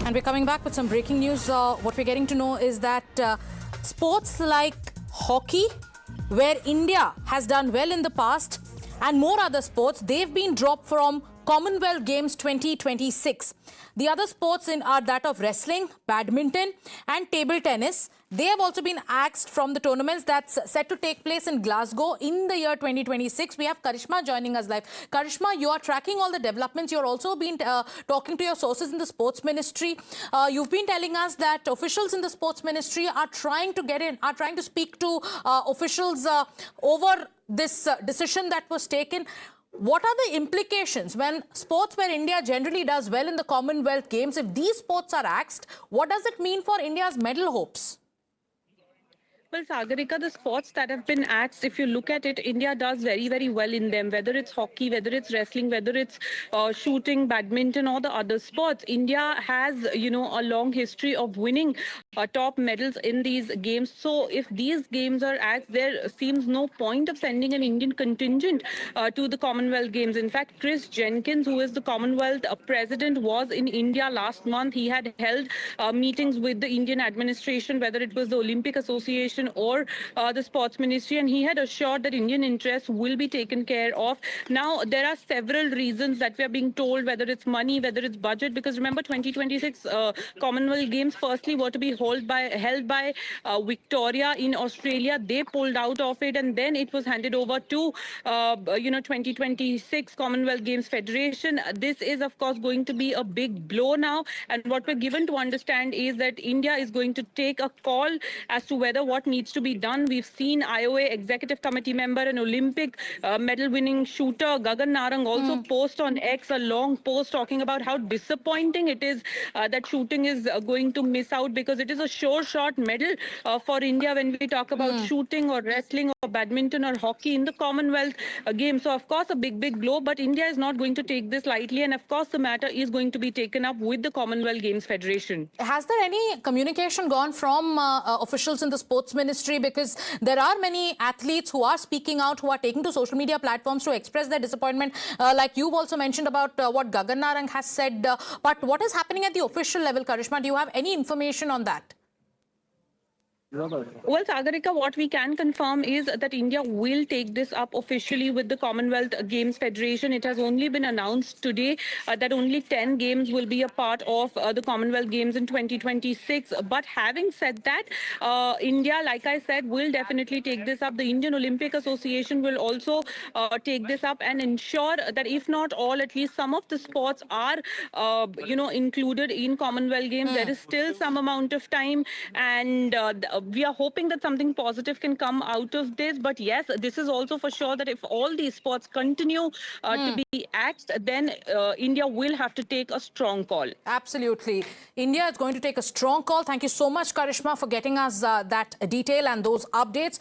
And we're coming back with some breaking news. What we're getting to know is that sports like hockey, where India has done well in the past, and more other sports, they've been dropped from Commonwealth Games 2026. The other sports are that of wrestling, badminton and table tennis. They have also been axed from the tournaments that's set to take place in Glasgow in the year 2026. We have Karishma joining us live. Karishma, you are tracking all the developments. You're also been talking to your sources in the sports ministry. You've been telling us that officials in the sports ministry are trying to speak to officials over this decision that was taken. What are the implications when sports where India generally does well in the Commonwealth Games, if these sports are axed, what does it mean for India's medal hopes? Well, Sagarika, the sports that have been axed, if you look at it, India does very, very well in them. Whether it's hockey, whether it's wrestling, whether it's shooting, badminton, or the other sports, India has, a long history of winning top medals in these games. So if these games are axed, there seems no point of sending an Indian contingent to the Commonwealth Games. In fact, Chris Jenkins, who is the Commonwealth president, was in India last month. He had held meetings with the Indian administration, whether it was the Olympic Association or the sports ministry, and he had assured that Indian interests will be taken care of. Now, there are several reasons that we are being told, whether it's money, whether it's budget, because remember 2026 Commonwealth Games firstly were to be held by Victoria in Australia. They pulled out of it, and then it was handed over to 2026 Commonwealth Games Federation. This is of course going to be a big blow now, and what we're given to understand is that India is going to take a call as to whether what needs to be done. We've seen IOA Executive Committee member and Olympic medal-winning shooter Gagan Narang also post on X a long post talking about how disappointing it is that shooting is going to miss out, because it is a sure shot medal for India when we talk about shooting or wrestling or badminton or hockey in the Commonwealth Games. So of course a big blow, but India is not going to take this lightly, and of course the matter is going to be taken up with the Commonwealth Games Federation. Has there any communication gone from officials in the sports ministry? Because there are many athletes who are speaking out, who are taking to social media platforms to express their disappointment, like you've also mentioned about what Gagan Narang has said. But what is happening at the official level, Karishma? Do you have any information on that? Well, Sagarika, what we can confirm is that India will take this up officially with the Commonwealth Games Federation. It has only been announced today that only 10 games will be a part of the Commonwealth Games in 2026. But having said that, India, like I said, will definitely take this up. The Indian Olympic Association will also take this up and ensure that if not all, at least some of the sports are, included in Commonwealth Games. There is still some amount of time, and we are hoping that something positive can come out of this. But yes, this is also for sure that if all these sports continue to be axed, then India will have to take a strong call. Absolutely. India is going to take a strong call. Thank you so much, Karishma, for getting us that detail and those updates.